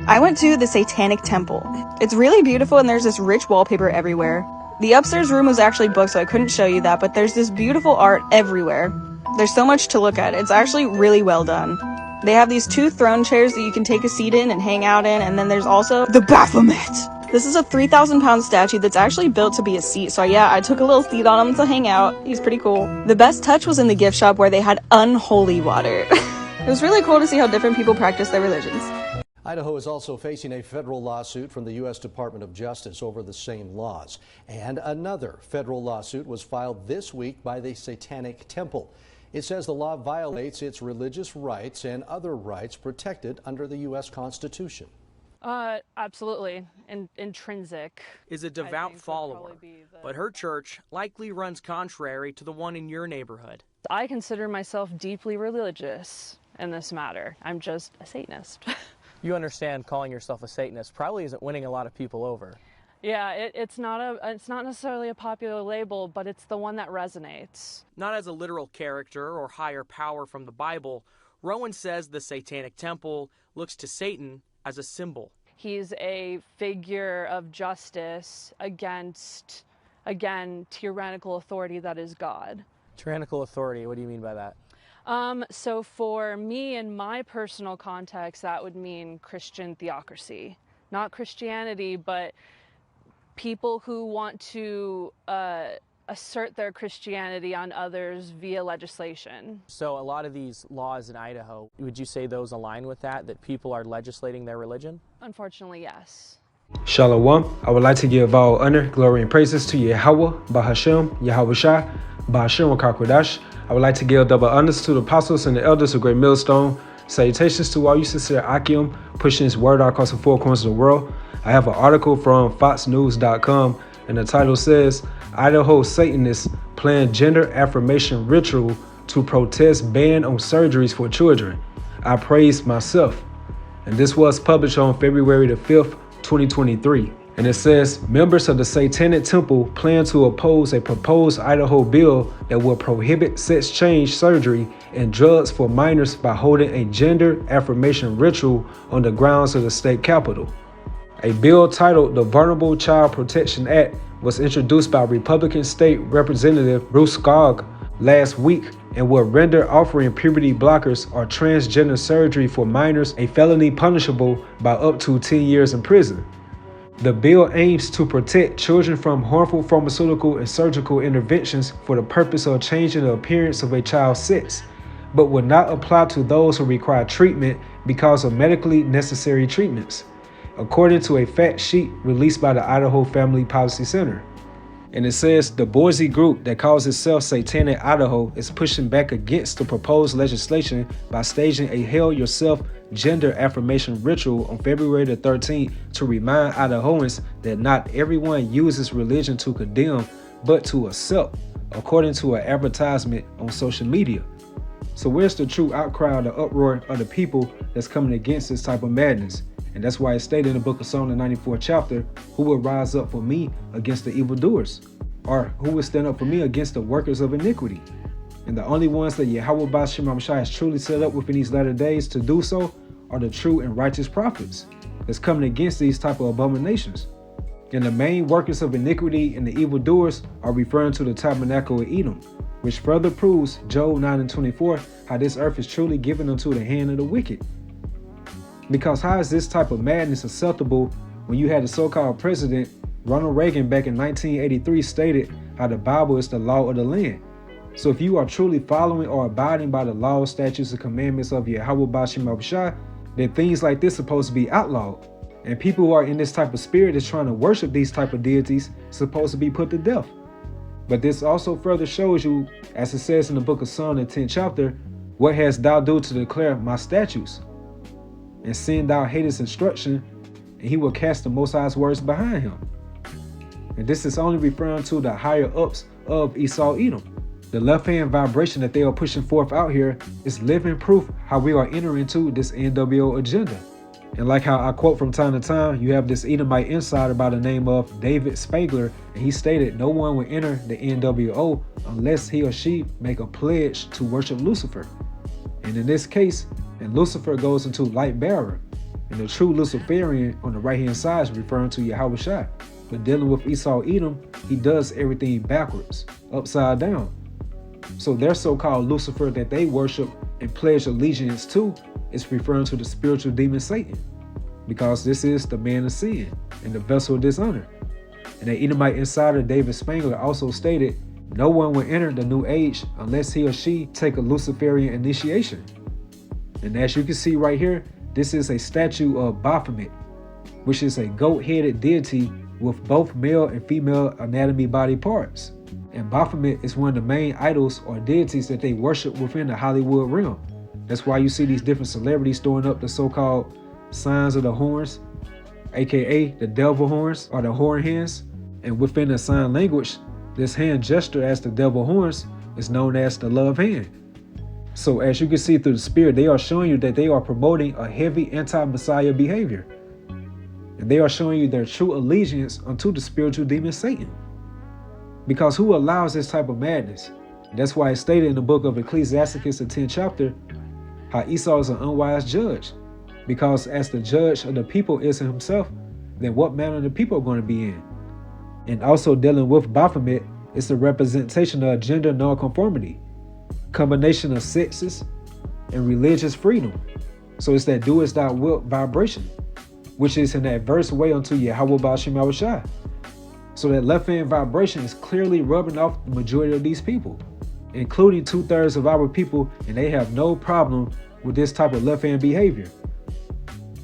I went to the Satanic Temple. It's really beautiful and there's this rich wallpaper everywhere. The upstairs room was actually booked, so I couldn't show you that, but there's this beautiful art everywhere. There's so much to look at. It's actually really well done. They have these 2 throne chairs that you can take a seat in and hang out in, and then there's also the Baphomet. This is a 3,000-pound statue that's actually built to be a seat, so yeah, I took a little seat on him to hang out. He's pretty cool. The best touch was in the gift shop where they had unholy water. It was really cool to see how different people practice their religions. Idaho is also facing a federal lawsuit from the U.S. Department of Justice over the same laws. And another federal lawsuit was filed this week by the Satanic Temple. It says the law violates its religious rights and other rights protected under the U.S. Constitution. Absolutely. Intrinsic. Is a devout follower, but her church likely runs contrary to the one in your neighborhood. I consider myself deeply religious in this matter. I'm just a Satanist. You understand calling yourself a Satanist probably isn't winning a lot of people over. Yeah, it's not necessarily a popular label, but it's the one that resonates. Not as a literal character or higher power from the Bible, Rowan says the Satanic Temple looks to Satan as a symbol. He's a figure of justice against, again, tyrannical authority that is God. Tyrannical authority, what do you mean by that? So for me, in my personal context, that would mean Christian theocracy. Not Christianity, but people who want to assert their Christianity on others via legislation. So a lot of these laws in Idaho, would you say those align with that people are legislating their religion? Unfortunately, yes. Shalom. I would like to give all honor, glory, and praises to Yahweh, Bahashem, Yahweh Shai, Bahashem Wakakwadash. I would like to give double honors to the apostles and the elders of Great Millstone. Salutations to all you sincere Akim, pushing his word out across the 4 corners of the world. I have an article from foxnews.com, and the title says, Idaho Satanists plan gender affirmation ritual to protest ban on surgeries for children. I praise myself. And this was published on February the 5th, 2023. And it says, members of the Satanic Temple plan to oppose a proposed Idaho bill that will prohibit sex change surgery and drugs for minors by holding a gender affirmation ritual on the grounds of the state capitol. A bill titled the Vulnerable Child Protection Act was introduced by Republican State Representative Bruce Skog last week and will render offering puberty blockers or transgender surgery for minors a felony punishable by up to 10 years in prison. The bill aims to protect children from harmful pharmaceutical and surgical interventions for the purpose of changing the appearance of a child's sex, but will not apply to those who require treatment because of medically necessary treatments, according to a fact sheet released by the Idaho Family Policy Center. And it says the Boise group that calls itself Satanic Idaho is pushing back against the proposed legislation by staging a Hail Yourself gender affirmation ritual on February the 13th to remind Idahoans that not everyone uses religion to condemn, but to accept, according to an advertisement on social media. So where's the true outcry, the uproar of the people that's coming against this type of madness? And that's why it stated in the book of Psalm, the 94th chapter, who will rise up for me against the evildoers? Or who will stand up for me against the workers of iniquity? And the only ones that Yahweh Ba'Shem Shai has truly set up within these latter days to do so are the true and righteous prophets that's coming against these type of abominations. And the main workers of iniquity and the evildoers are referring to the tabernacle of Edom, which further proves Job 9 and 24 how this earth is truly given unto the hand of the wicked. Because how is this type of madness acceptable when you had the so-called president Ronald Reagan back in 1983 stated how the Bible is the law of the land? So if you are truly following or abiding by the laws, statutes, and commandments of Yahweh Ba'Shem Shai, then things like this are supposed to be outlawed. And people who are in this type of spirit is trying to worship these type of deities supposed to be put to death. But this also further shows you, as it says in the book of Psalm, the 10th chapter, what hast thou do to declare my statutes? And send thou hatest instruction, and he will cast the Most High's words behind him. And this is only referring to the higher ups of Esau Edom. The left-hand vibration that they are pushing forth out here is living proof how we are entering into this NWO agenda. And like how I quote from time to time, you have this Edomite insider by the name of David Spagler, and he stated no one will enter the NWO unless he or she make a pledge to worship Lucifer. And in this case, and Lucifer goes into light bearer. And the true Luciferian on the right-hand side is referring to Yahushua. But dealing with Esau Edom, he does everything backwards, upside down. So their so-called Lucifer that they worship and pledge allegiance to is referring to the spiritual demon Satan, because this is the man of sin and the vessel of dishonor. And the Edomite insider David Spangler also stated, no one will enter the new age unless he or she take a Luciferian initiation. And as you can see right here, this is a statue of Baphomet, which is a goat-headed deity with both male and female anatomy body parts. And Baphomet is one of the main idols or deities that they worship within the Hollywood realm. That's why you see these different celebrities throwing up the so-called signs of the horns, aka the devil horns or the horn hands. And within the sign language, this hand gesture as the devil horns is known as the love hand. So as you can see through the spirit, they are showing you that they are promoting a heavy anti-Messiah behavior. And they are showing you their true allegiance unto the spiritual demon Satan. Because who allows this type of madness? That's why it's stated in the book of Ecclesiasticus, the 10th chapter, how Esau is an unwise judge. Because as the judge of the people is himself, then what manner the people are going to be in? And also dealing with Baphomet is the representation of gender nonconformity, combination of sexes, and religious freedom. So it's that do as thou wilt vibration, which is an adverse way unto Yahweh Ba'ashem Yahushua. So that left hand vibration is clearly rubbing off the majority of these people, including 2/3 of our people, and they have no problem with this type of left hand behavior.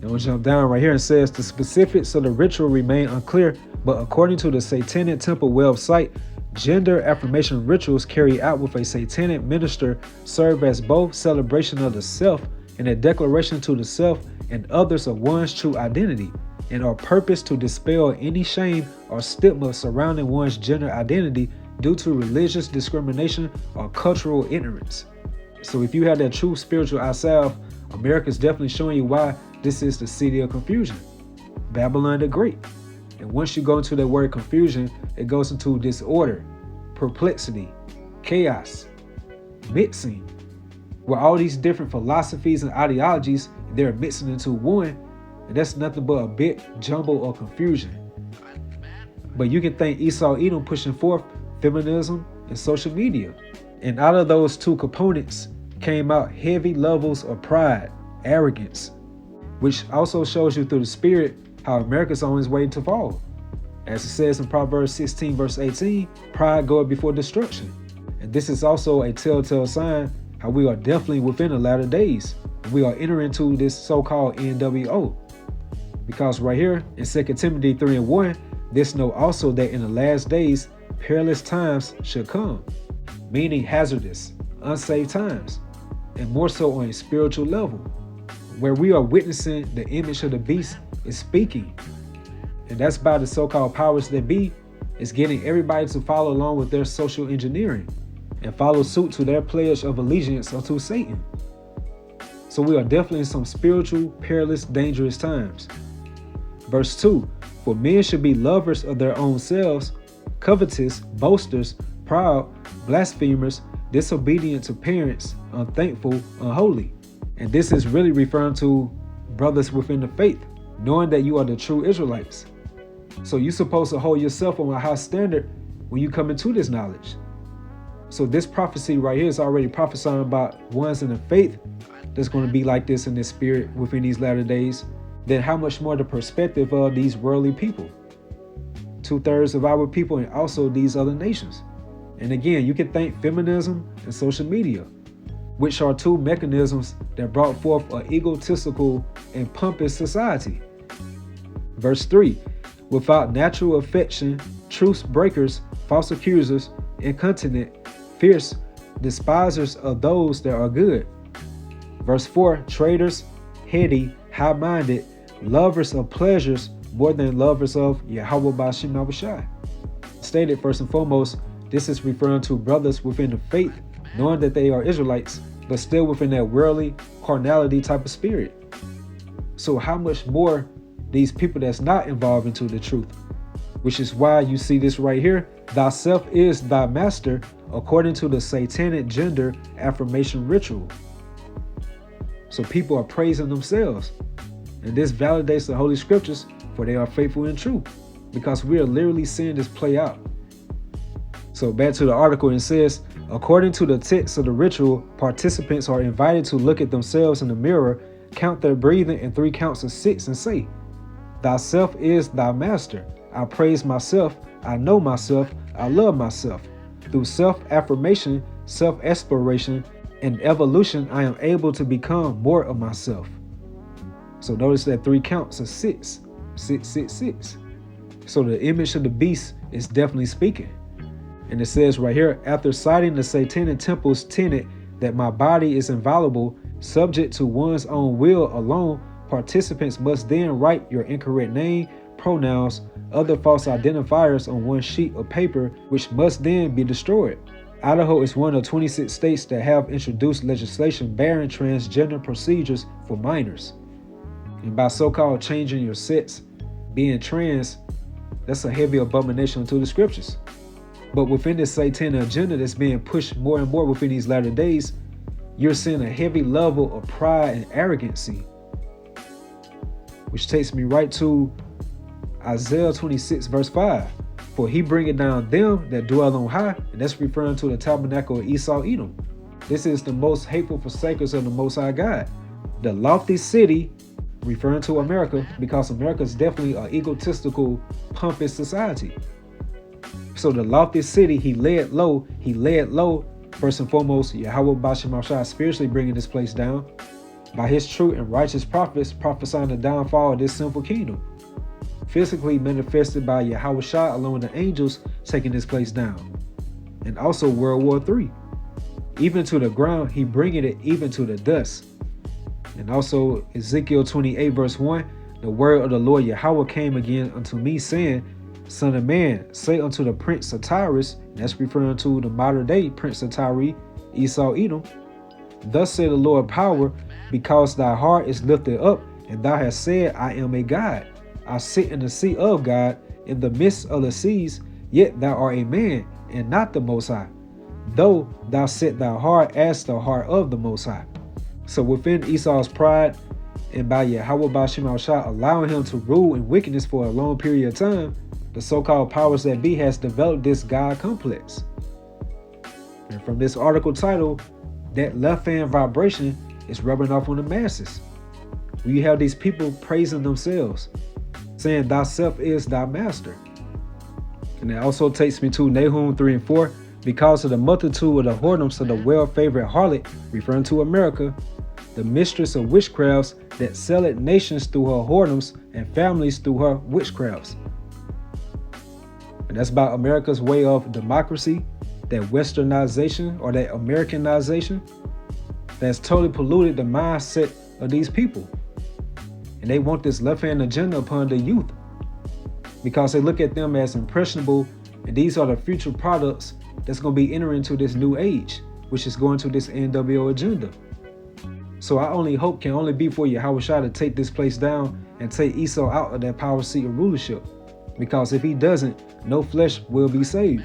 Now we'll jump down right here and says the specifics of the ritual remain unclear, but according to the Satanic Temple website, gender affirmation rituals carried out with a satanic minister serve as both celebration of the self and a declaration to the self and others of one's true identity, and are purposed to dispel any shame or stigma surrounding one's gender identity due to religious discrimination or cultural ignorance. So if you have that true spiritual eye salve, America is definitely showing you why this is the city of confusion, Babylon the Great. And once you go into that word confusion, it goes into disorder, perplexity, chaos, mixing, where all these different philosophies and ideologies, they're mixing into one, and that's nothing but a big jumble of confusion. But you can thank Esau Edom pushing forth feminism and social media. And out of those two components came out heavy levels of pride, arrogance, which also shows you through the spirit how America's on its way to fall. As it says in Proverbs 16 verse 18, pride goeth before destruction. And this is also a telltale sign how we are definitely within the latter days. We are entering into this so-called NWO. Because right here in 2 Timothy 3:1, this note also that in the last days, perilous times should come, meaning hazardous, unsafe times, and more so on a spiritual level, where we are witnessing the image of the beast is speaking. And that's by the so-called powers that be, is getting everybody to follow along with their social engineering and follow suit to their pledge of allegiance unto Satan. So we are definitely in some spiritual, perilous, dangerous times. Verse 2, for men should be lovers of their own selves, covetous, boasters, proud, blasphemers, disobedient to parents, unthankful, unholy. And this is really referring to brothers within the faith, knowing that you are the true Israelites. So you're supposed to hold yourself on a high standard when you come into this knowledge. So this prophecy right here is already prophesying about ones in the faith that's going to be like this in this spirit within these latter days. Then how much more the perspective of these worldly people, 2/3 of our people, and also these other nations. And again, you can thank feminism and social media, which are two mechanisms that brought forth an egotistical and pompous society. Verse 3, without natural affection, truce breakers, false accusers, incontinent, fierce, despisers of those that are good. Verse 4, traitors, heady, high-minded, lovers of pleasures more than lovers of Yahweh Ba'ashem Yahushua. Stated first and foremost, this is referring to brothers within the faith, knowing that they are Israelites, but still within that worldly carnality type of spirit. So how much more these people that's not involved into the truth, which is why you see this right here, thyself is thy master, according to the satanic gender affirmation ritual. So people are praising themselves. And this validates the Holy Scriptures, for they are faithful and true, because we are literally seeing this play out. So back to the article, it says, according to the text of the ritual, participants are invited to look at themselves in the mirror, count their breathing in 3 counts of 6, and say, thyself is thy master. I praise myself. I know myself. I love myself. Through self-affirmation, self-exploration, and evolution, I am able to become more of myself. So notice that 3 counts of 6. 6, 6, 6. So the image of the beast is definitely speaking. And it says right here, after citing the Satanic Temple's tenet that my body is inviolable, subject to one's own will alone, participants must then write your incorrect name, pronouns, other false identifiers on one sheet of paper, which must then be destroyed. Idaho is one of 26 states that have introduced legislation barring transgender procedures for minors. And by so-called changing your sex, being trans, that's a heavy abomination to the scriptures. But within this satanic agenda that's being pushed more and more within these latter days, you're seeing a heavy level of pride and arrogancy, which takes me right to Isaiah 26 verse 5. For he bringeth down them that dwell on high, and that's referring to the tabernacle of Esau, Edom. This is the most hateful forsakers of the Most High God. The lofty city, referring to America, because America is definitely an egotistical, pompous society. So the lofty city, he laid low. First and foremost, Yahweh Bashem Ashai spiritually bringing this place down by his true and righteous prophets prophesying the downfall of this sinful kingdom. Physically manifested by Yahweh Shai along with the angels taking this place down. And also World War III. Even to the ground, he bringing it even to the dust. And also Ezekiel 28 verse 1, the word of the Lord Yahweh came again unto me, saying, Son of man, say unto the prince of Tyrus, and that's referring to the modern day prince of Tyre, Esau, Edom, thus said the Lord power, because thy heart is lifted up, and thou hast said, I am a God. I sit in the seat of God, in the midst of the seas, yet thou art a man, and not the Most High, though thou set thy heart as the heart of the Most High. So within Esau's pride, and by Yahweh Bashem Ashai allowing him to rule in wickedness for a long period of time, the so-called powers that be has developed this God complex. And from this article title, that left hand vibration is rubbing off on the masses. Where you have these people praising themselves, saying thyself is thy master. And it also takes me to Nahum 3 and 4, because of the multitude of the whoredoms of the well-favored harlot, referring to America, the mistress of witchcrafts that selleth nations through her whoredoms and families through her witchcrafts. And that's about America's way of democracy, that westernization or that Americanization that's totally polluted the mindset of these people. And they want this left-hand agenda upon the youth because they look at them as impressionable, and these are the future products that's going to be entering into this new age, which is going to this NWO agenda. So our only hope can only be for Yahweh Shai to take this place down and take Esau out of that power seat of rulership. Because if he doesn't, no flesh will be saved.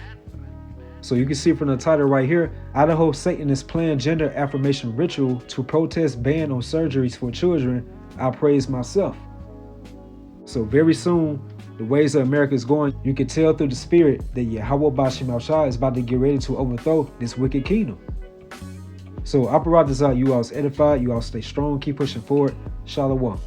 So you can see from the title right here, Idaho Satanist planned gender affirmation ritual to protest ban on surgeries for children. I praise myself. So very soon, the ways that America is going, you can tell through the spirit that Yahweh Bashem Ashai is about to get ready to overthrow this wicked kingdom. So I provide this out. You all edified. You all stay strong. Keep pushing forward. Shalom.